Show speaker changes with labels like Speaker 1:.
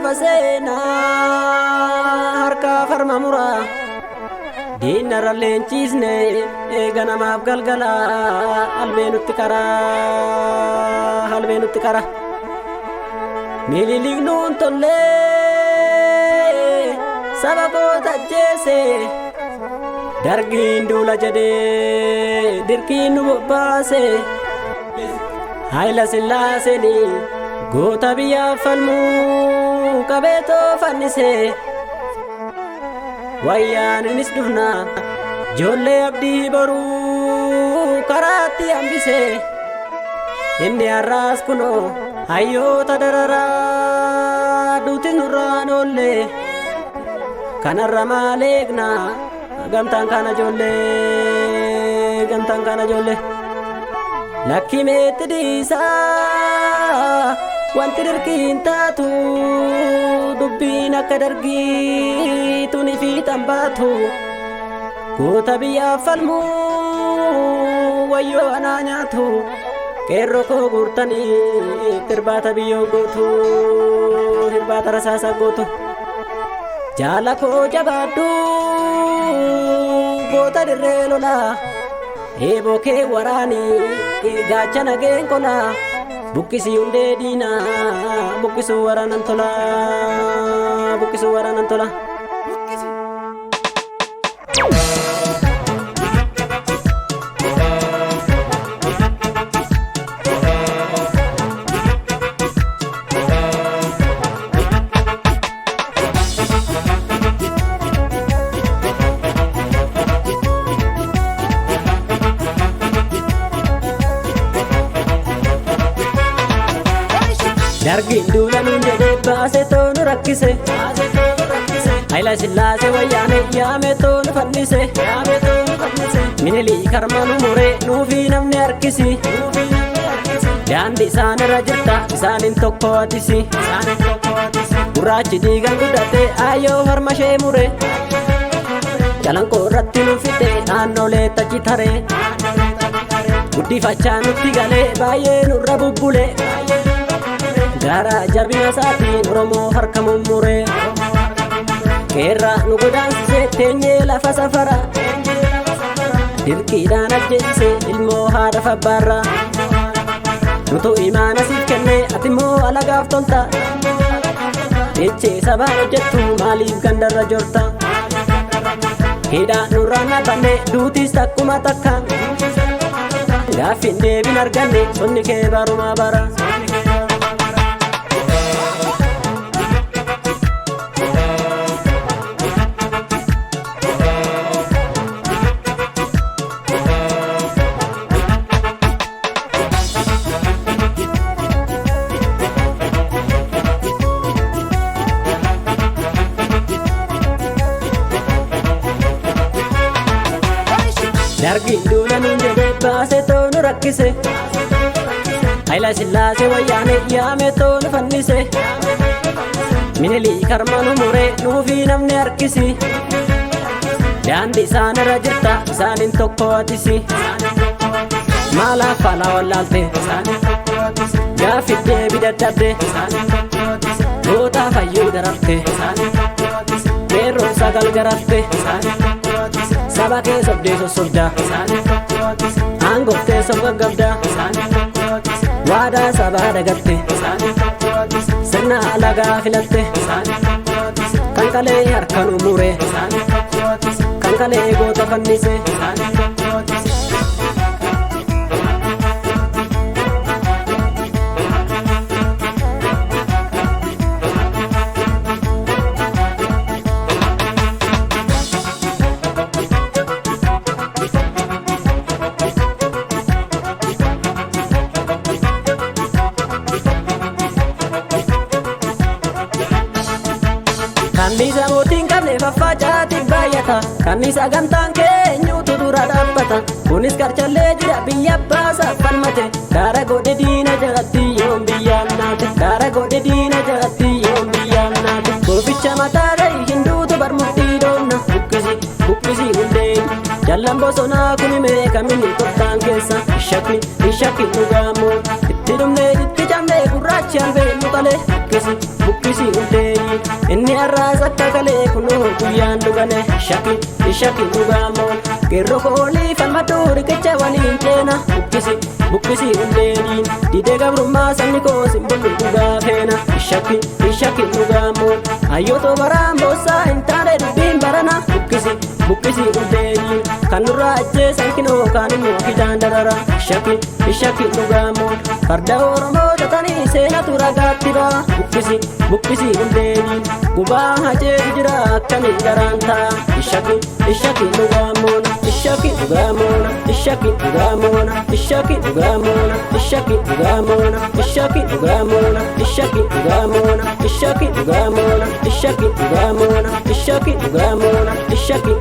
Speaker 1: basena harka farma mura dinara lencisne egana maaf galgala albenutti kara mililignuun tolle sabako tajjese dargiin duula jade dirqiin nu bobbaase Haila Sillaaseni goota biyyaaf falmuu qabeetoo fannise wayyaaninis dhufna ijoollee abdii boruu karaatti hambise inni har'aas kunoo hayyoota dararaa duuti nurraan oolle kanarra maal eegna gamtaan kana ijoollee lakki meetti dhiisaa wanti dirqiin taatu dubbiin akka dargiitu ni fiixan baatu goota biyyaaf falmuu wayyoo anaa nyaatu qeerroo koo guurtanii irbaata biyyoo gootu irbaata rasaasa gootu jaala koo jabaadhu goota dirree lolaa eeboo kee waraanii gaachana geen kolaa buqqisii hundee diinaa buqqisuu waraanan tola dargiin duula nuun jedhee baase toonu rakkise Haila Sillaasee wayyaane yaame toonu fannise minilii karma nu muree nuufii namni harkisi daandii isaanirra jirta isaanin tokko atisi gurraachi dhiigan gudhate ayyoo harma shee mure calanqoo irratti nu fide naannolee tachi tare guddifachaa nutti galee baay'ee nurra bubbule gara jabina saatiin Oromoo harka mummuree qeerra nu godaansise teenyee lafa safara dirqiidhaan ajjeesise ilmoo haadha fabbaarra nutu imaana siif kenne atimmoo alagaaf tolta jechee sabaa hojjettu maaliif gandarra jorta hidhaa nurraan dhaabbanne duutis takkuma takka gaaffiin deebiin arganne sonni kee barumaa bara dargiin duula nuun jedhee baase toonu rakkise Haila Sillaasee wayyaane yaame toonu fannise minilii karma nu muree nuufii namni harkisi daandii isaanirra jirta isaanin tokko atisi maalaaf faalaa wallaalte gaaffiin deebii dadhabde gootaa fayyuu dararte qeerroon sagal garafte saba kee sobdee sossobda aangoftee sobgaggabda waadaa sabaa dagatte sirna alagaa filatte kan kalee harka nu mure kan kalee goota fannise Kanisa mootiin qabne faffacaati baay'ata kanisa gamtaan keenyuutu dura dhaabbata kunis qarcallee jira biyya baasa falmate gaara godhe diina jalatti yoom biyyaan naate gaara godhe diina jalatti yoom biyyaan naate gooficha mataa dhahi hinduutu barmurtii doonna buqqisi hundeen jallan bosonaa kun himee kaminni qottaan keessa ishakni dhugaamoo itti dhumnee itti camnee gurraachi albee muqalee bukkisi uldeeni inni arraas akka kalee kunoo guyyaan dhugane ishaki dhugaamoon qeerroo koolii falmaduu riqicha waliin ceena bukkisi uldeeniin didee gabrummaa sabni koo simbullu dhugaa feena ishaki dhugaamoon hayyootoo baraan boossaa hin taane dubbiin barana bukkisi uldeeniin kan nurraa ajjeesan kinoo kaan immoo fidaan darara ishaki dhugaamoon farda oromoo tatanii seenatu ragaatti ba'a bukkisi uldeeniin gubaa hajeetu jira akkamiin garaan ta'a ishaki dhugaamoon ishaki dhugaamoon ishaki dhugaamoon ishaki dhugaamoon ishaki dhugaamoon ishaki dhugaamoon ishaki dhugaamoon ishaki dhugaamoon ishaki dhugaamoon ishaki dhugaamoon ishaki